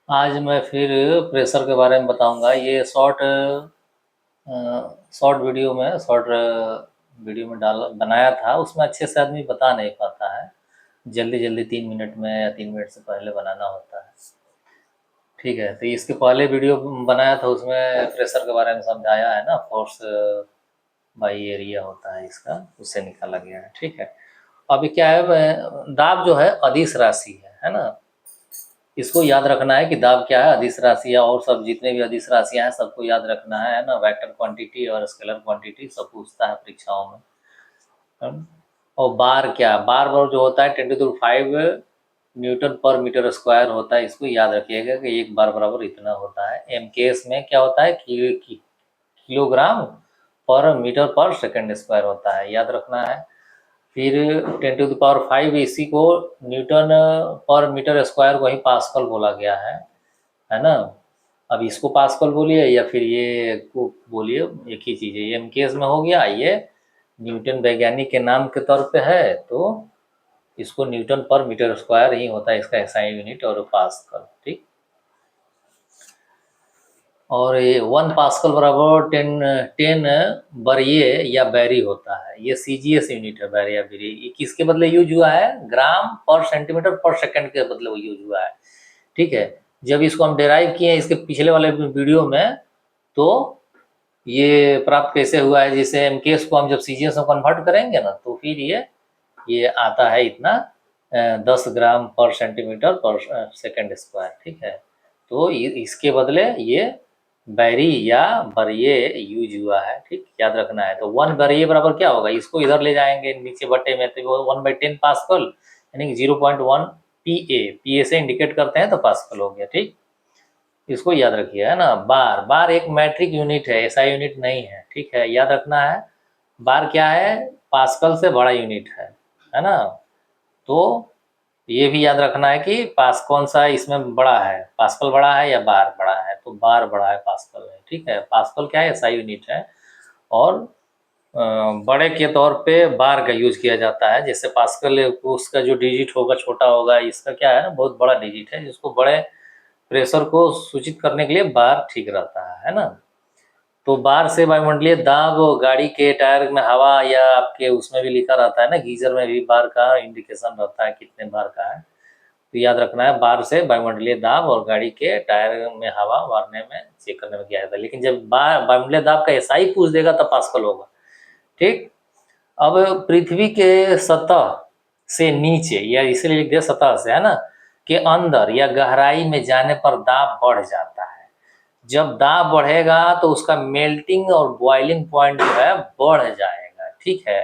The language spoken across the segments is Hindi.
आज मैं फिर प्रेशर के बारे में बताऊंगा। ये शॉर्ट वीडियो में डाल बनाया था। उसमें अच्छे से आदमी बता नहीं पाता है। जल्दी जल्दी 3 मिनट में या 3 मिनट से पहले बनाना होता है। ठीक है, तो इसके पहले वीडियो बनाया था, उसमें प्रेशर के बारे में समझाया है ना। फोर्स बाई एरिया होता है इसका, उससे निकाला गया है। ठीक है, अभी क्या है, दाब जो है अदिश राशि है ना। इसको याद रखना है कि दाब क्या है, अदिश राशि है। और सब जितने भी अदिश राशियां हैं सबको याद रखना है ना। वेक्टर क्वांटिटी और स्केलर क्वांटिटी सब पूछता है परीक्षाओं में। और बार क्या, बार जो होता है 10⁵ न्यूटन पर मीटर स्क्वायर होता है। इसको याद रखिएगा कि एक बार बराबर इतना होता है। एमकेएस में क्या होता है, किलोग्राम पर मीटर पर सेकंड स्क्वायर होता है, याद रखना है। फिर 10⁵ इसी को न्यूटन पर मीटर स्क्वायर को ही पास्कल बोला गया है ना। अब इसको पास्कल बोलिए या फिर ये को बोलिए, एक ही चीज़ है। ये एमकेएस में हो गया, ये न्यूटन वैज्ञानिक के नाम के तौर पे है, तो इसको न्यूटन पर मीटर स्क्वायर ही होता है इसका एसआई यूनिट और पास्कल। ठीक, और ये 1 पास्कल बराबर 10 बरिए या बैरी होता है। ये सीजीएस यूनिट है, बैरी या बैरी। ये किसके बदले यूज हुआ है, ग्राम पर सेंटीमीटर पर सेकंड के बदले वो यूज हुआ है। ठीक है, जब इसको हम डेराइव किए इसके पिछले वाले वीडियो में, तो ये प्राप्त कैसे हुआ है, जैसे एमकेएस को हम जब सीजीएस में कन्वर्ट करेंगे ना, तो फिर ये आता है इतना 10 ग्राम पर सेंटीमीटर पर सेकंड स्क्वायर। ठीक है, तो इसके बदले ये बैरी या बरिए यूज हुआ है। ठीक, याद रखना है। तो 1 बरिए बराबर क्या होगा, इसको इधर ले जाएंगे नीचे बटे में, तो 1/10 पास्कल यानी कि 0.1 पीए से इंडिकेट करते हैं तो पास्कल हो गया। ठीक, इसको याद रखिए, है ना। बार, बार एक मैट्रिक यूनिट है, ऐसा यूनिट नहीं है। ठीक है, याद रखना है। बार क्या है, पास्कल से बड़ा यूनिट है ना। तो ये भी याद रखना है कि पास कौन सा इसमें बड़ा है, पास्कल बड़ा है या बार बड़ा है, तो बार बड़ा है पास्कल है। ठीक है, पास्कल क्या है, एसआई यूनिट है। और बड़े के तौर पे बार का यूज किया जाता है। जैसे पास्कल उसका जो डिजिट होगा छोटा होगा, इसका क्या है ना बहुत बड़ा डिजिट है, जिसको बड़े प्रेशर को सूचित करने के लिए बार ठीक रहता है ना। तो बार से वायुमंडलीय दाब, गाड़ी के टायर में हवा, या आपके उसमें भी लिखा रहता है ना, गीजर में भी बार का इंडिकेशन रहता है कितने बार का है। तो याद रखना है, बार से वायुमंडलीय दाब और गाड़ी के टायर में हवा भरने में चेक करने में किया जाता है। लेकिन जब वायुमंडलीय दाब का एसआई पूछ देगा तब पास्कल होगा। ठीक, अब पृथ्वी के सतह से नीचे, या इसलिए लिख दिया सतह से, है ना, के अंदर या गहराई में जाने पर दाब बढ़ जाता है। जब दाब बढ़ेगा तो उसका मेल्टिंग और बॉइलिंग पॉइंट जो है बढ़ जाएगा। ठीक है,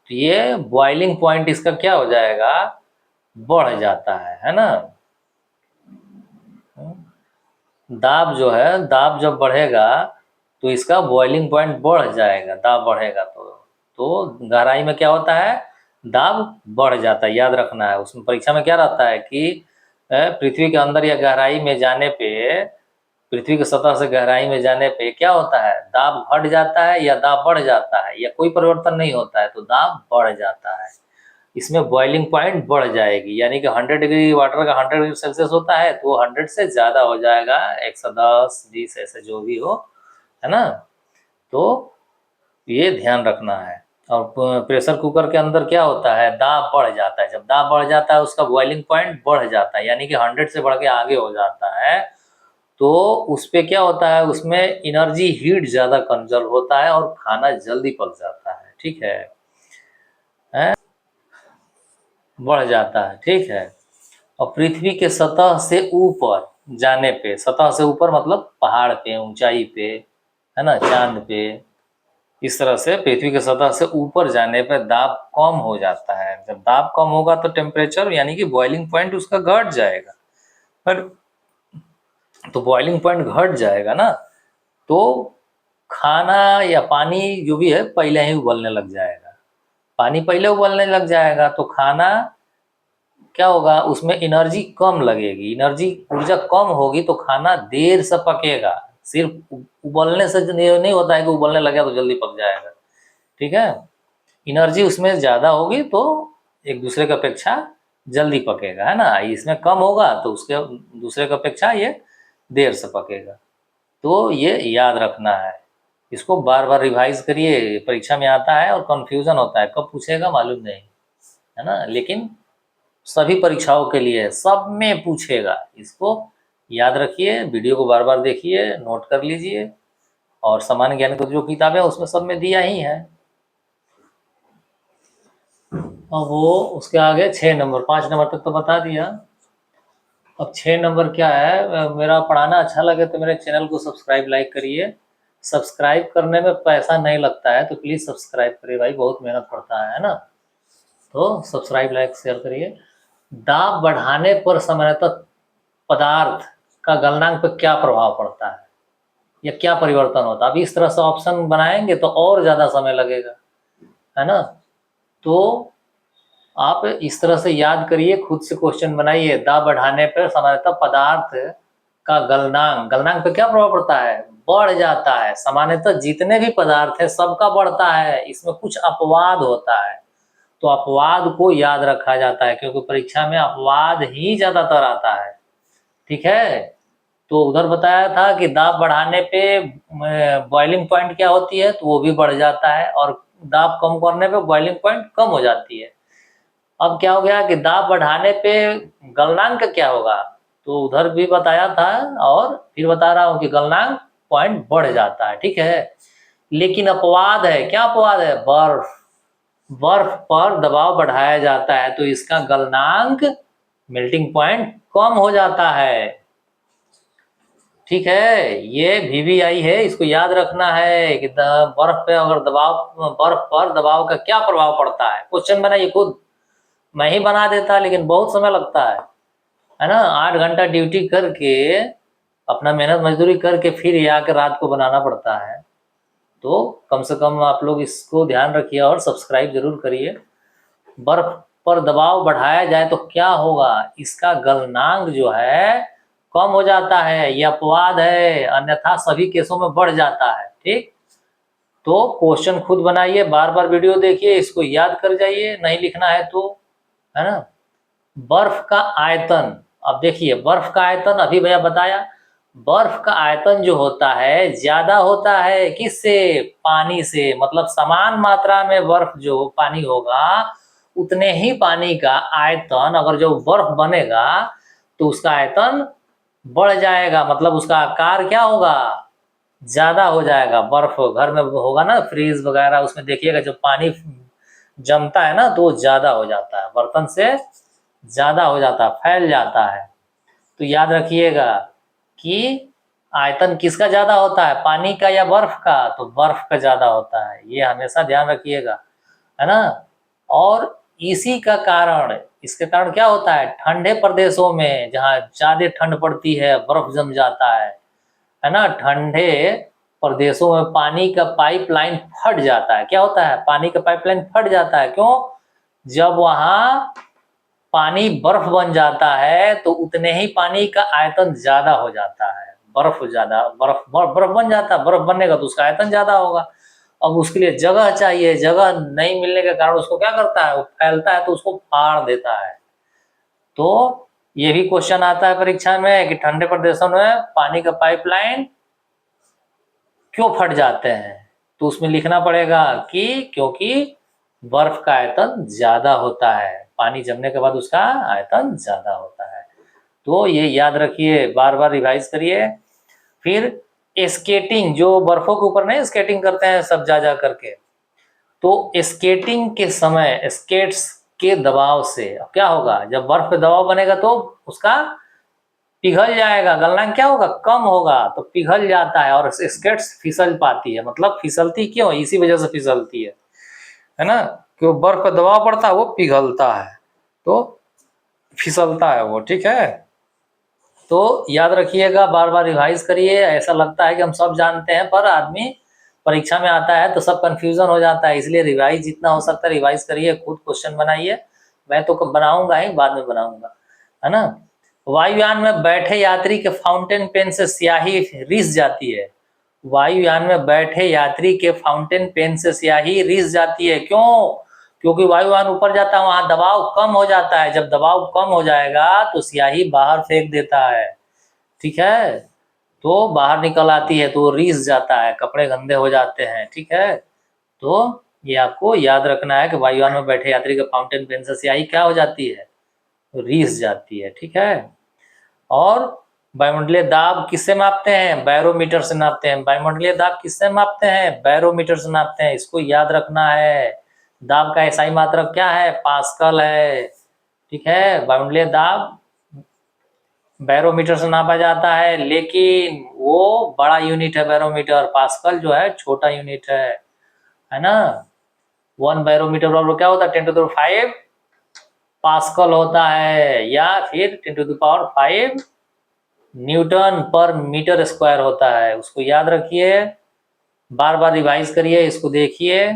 तो ये बॉइलिंग पॉइंट इसका क्या हो जाएगा, बढ़ जाता है ना। दाब जो है, दाब जब बढ़ेगा तो इसका बॉइलिंग पॉइंट बढ़ जाएगा, दाब बढ़ेगा तो गहराई में क्या होता है, दाब बढ़ जाता है। याद रखना है, उसमें परीक्षा में क्या रहता है कि पृथ्वी के अंदर या गहराई में जाने पे, पृथ्वी की सतह से गहराई में जाने पे क्या होता है, दाब घट जाता है या दाब बढ़ जाता है, या कोई परिवर्तन नहीं होता है, तो दाब बढ़ जाता है। इसमें बॉइलिंग पॉइंट बढ़ जाएगी, यानी कि 100 डिग्री वाटर का 100 डिग्री सेल्सियस होता है, तो वो 100 से ज़्यादा हो जाएगा, 110 20 ऐसे जो भी हो, है ना। तो ये ध्यान रखना है। और प्रेशर कुकर के अंदर क्या होता है, दाब बढ़ जाता है। जब दाब बढ़ जाता है उसका बॉइलिंग पॉइंट बढ़ जाता है, यानी कि 100 से बढ़ के आगे हो जाता है। तो उस पे क्या होता है, उसमें एनर्जी हीट ज़्यादा कंजर्व होता है और खाना जल्दी पक जाता है। ठीक है, बढ़ जाता है। ठीक है, और पृथ्वी के सतह से ऊपर जाने पे, सतह से ऊपर मतलब पहाड़ पे, ऊंचाई पे, है ना, चांद पे, इस तरह से पृथ्वी के सतह से ऊपर जाने पे दाब कम हो जाता है। जब दाब कम होगा तो टेम्परेचर यानी कि बॉइलिंग पॉइंट उसका घट जाएगा। पर तो बॉइलिंग पॉइंट घट जाएगा ना, तो खाना या पानी जो भी है पहले ही उबलने लग जाएगा। पानी पहले उबलने लग जाएगा तो खाना क्या होगा, उसमें एनर्जी कम लगेगी, एनर्जी ऊर्जा कम होगी, तो खाना देर से पकेगा। सिर्फ उबलने से नहीं होता है कि उबलने लगे तो जल्दी पक जाएगा। ठीक है, एनर्जी उसमें ज़्यादा होगी तो एक दूसरे की अपेक्षा जल्दी पकेगा, है ना। इसमें कम होगा तो उसके दूसरे की अपेक्षा ये देर से पकेगा। तो ये याद रखना है, इसको बार बार रिवाइज करिए, परीक्षा में आता है और कंफ्यूजन होता है, कब पूछेगा मालूम नहीं, है ना। लेकिन सभी परीक्षाओं के लिए सब में पूछेगा, इसको याद रखिए, वीडियो को बार बार देखिए, नोट कर लीजिए, और सामान्य ज्ञान की जो किताब है उसमें सब में दिया ही है। अब वो उसके आगे 6 नंबर, 5 नंबर तक तो बता दिया। अब 6 नंबर क्या है, मेरा पढ़ाना अच्छा लगे तो मेरे चैनल को सब्सक्राइब लाइक करिए। सब्सक्राइब करने में पैसा नहीं लगता है, तो प्लीज़ सब्सक्राइब करिए भाई, बहुत मेहनत पड़ता है ना। तो सब्सक्राइब लाइक शेयर करिए। दाब बढ़ाने पर सामान्यतः पदार्थ का गलनांक पर क्या प्रभाव पड़ता है या क्या परिवर्तन होता है। अब इस तरह से ऑप्शन बनाएंगे तो और ज़्यादा समय लगेगा, है ना। तो आप इस तरह से याद करिए, खुद से क्वेश्चन बनाइए। दाब बढ़ाने पर सामान्यतः पदार्थ का गलनांक, गलनांक पे क्या प्रभाव पड़ता है, बढ़ जाता है। सामान्यतः जितने भी पदार्थ है सबका बढ़ता है, इसमें कुछ अपवाद होता है, तो अपवाद को याद रखा जाता है, क्योंकि परीक्षा में अपवाद ही ज्यादातर आता है, ठीक है। तो उधर बताया था कि दाब बढ़ाने पे बॉइलिंग पॉइंट क्या होती है, तो वो भी बढ़ जाता है, और दाब कम करने पे बॉइलिंग पॉइंट कम हो जाती है। अब क्या हो गया कि दाब बढ़ाने पे गलनांक क्या होगा, तो उधर भी बताया था, और फिर बता रहा हूँ कि गलनांक पॉइंट बढ़ जाता है, ठीक है। लेकिन अपवाद है, क्या अपवाद है, बर्फ, बर्फ पर दबाव बढ़ाया जाता है तो इसका गलनांक, मेल्टिंग पॉइंट कम हो जाता है, ठीक है। ये VVI है, इसको याद रखना है कि बर्फ पे अगर दबाव, बर्फ पर दबाव का क्या प्रभाव पड़ता है। क्वेश्चन बनाइए खुद, मैं ही बना देता लेकिन बहुत समय लगता है ना। 8 घंटा ड्यूटी करके, अपना मेहनत मजदूरी करके फिर ये आकर रात को बनाना पड़ता है। तो कम से कम आप लोग इसको ध्यान रखिए और सब्सक्राइब जरूर करिए। बर्फ पर दबाव बढ़ाया जाए तो क्या होगा, इसका गलनांक जो है कम हो जाता है, ये अपवाद है, अन्यथा सभी केसों में बढ़ जाता है, ठीक। तो क्वेश्चन खुद बनाइए, बार बार वीडियो देखिए, इसको याद कर जाइए, नहीं लिखना है तो, है ना। बर्फ का आयतन, अब देखिए बर्फ का आयतन अभी भैया बताया, बर्फ का आयतन जो होता है ज्यादा होता है किससे, पानी से। मतलब समान मात्रा में बर्फ जो पानी होगा, उतने ही पानी का आयतन, अगर जो बर्फ बनेगा तो उसका आयतन बढ़ जाएगा, मतलब उसका आकार क्या होगा, ज्यादा हो जाएगा। बर्फ घर में होगा ना, फ्रीज वगैरह, उसमें देखिएगा जब पानी जमता है ना तो वो ज्यादा हो जाता है, बर्तन से ज्यादा हो जाता है, फैल जाता है। तो याद रखिएगा कि आयतन किसका ज्यादा होता है, पानी का या बर्फ का, तो बर्फ का ज्यादा होता है, ये हमेशा ध्यान रखिएगा, है ना। और इसी का कारण, इसके कारण क्या होता है, ठंडे प्रदेशों में जहाँ ज्यादा ठंड पड़ती है बर्फ जम जाता है ना। ठंडे प्रदेशों में पानी का पाइपलाइन फट जाता है, क्या होता है, पानी का पाइपलाइन फट जाता है, क्यों, जब वहाँ पानी बर्फ बन जाता है तो उतने ही पानी का आयतन ज्यादा हो जाता है, बर्फ ज्यादा, बर्फ बन जाता है, बर्फ बनेगा तो उसका आयतन ज्यादा होगा। अब उसके लिए जगह चाहिए, जगह नहीं मिलने के कारण उसको क्या करता है, वो फैलता है तो उसको फाड़ देता है। तो ये भी क्वेश्चन आता है परीक्षा में कि ठंडे प्रदेशों में पानी का पाइपलाइन क्यों फट जाते हैं, तो उसमें लिखना पड़ेगा कि क्योंकि बर्फ का आयतन ज्यादा होता है, पानी जमने के बाद उसका आयतन ज्यादा होता है। तो ये याद रखिए, बार बार रिवाइज करिए। फिर स्केटिंग, जो बर्फों के ऊपर नहीं स्केटिंग करते हैं सब जा करके, तो स्केटिंग के समय स्केट्स के दबाव से क्या होगा, जब बर्फ पे दबाव बनेगा तो उसका पिघल जाएगा, गलनांक क्या होगा, कम होगा, तो पिघल जाता है और स्केट्स फिसल पाती है। मतलब फिसलती क्यों, इसी वजह से फिसलती है ना, क्यों, बर्फ पर दबाव पड़ता है वो पिघलता है तो फिसलता है वो, ठीक है। तो याद रखिएगा, बार बार रिवाइज करिए। ऐसा लगता है कि हम सब जानते हैं, पर आदमी परीक्षा में आता है तो सब कंफ्यूजन हो जाता है, इसलिए रिवाइज जितना हो सकता है रिवाइज करिए, खुद क्वेश्चन बनाइए। मैं तो बनाऊंगा ही, बाद में बनाऊंगा, है ना। वायुयान में बैठे यात्री के फाउंटेन पेन से स्याही रिस जाती है, वायुयान में बैठे यात्री के फाउंटेन पेन से स्याही रिस जाती है, क्यों, क्योंकि वायुयान ऊपर जाता है वहां दबाव कम हो जाता है, जब दबाव कम हो जाएगा तो स्याही बाहर फेंक देता है, ठीक है, तो बाहर निकल आती है तो वो रिस जाता है, कपड़े गंदे हो जाते हैं, ठीक है। तो ये आपको याद रखना है कि वायुयान में बैठे यात्री के फाउंटेन पेन से स्याही क्या हो जाती है, रिस जाती है, ठीक है। और वायुमंडलीय दाब किससे मापते हैं, बैरोमीटर से नापते हैं। वायुमंडलीय दाब किससे मापते हैं, बैरोमीटर से नापते हैं, इसको याद रखना है। दाब का एसआई मात्रक क्या है, पास्कल है, ठीक है। वायुमंडलीय दाब बैरोमीटर से नापा जाता है, लेकिन वो बड़ा यूनिट है बैरोमीटर, पास्कल जो है छोटा यूनिट है ना। 1 बैरोमीटर बराबर क्या होता है, 10⁵ पास्कल होता है, या फिर 10⁵ न्यूटन पर मीटर स्क्वायर होता है। उसको याद रखिए, बार बार रिवाइज करिए, इसको देखिए।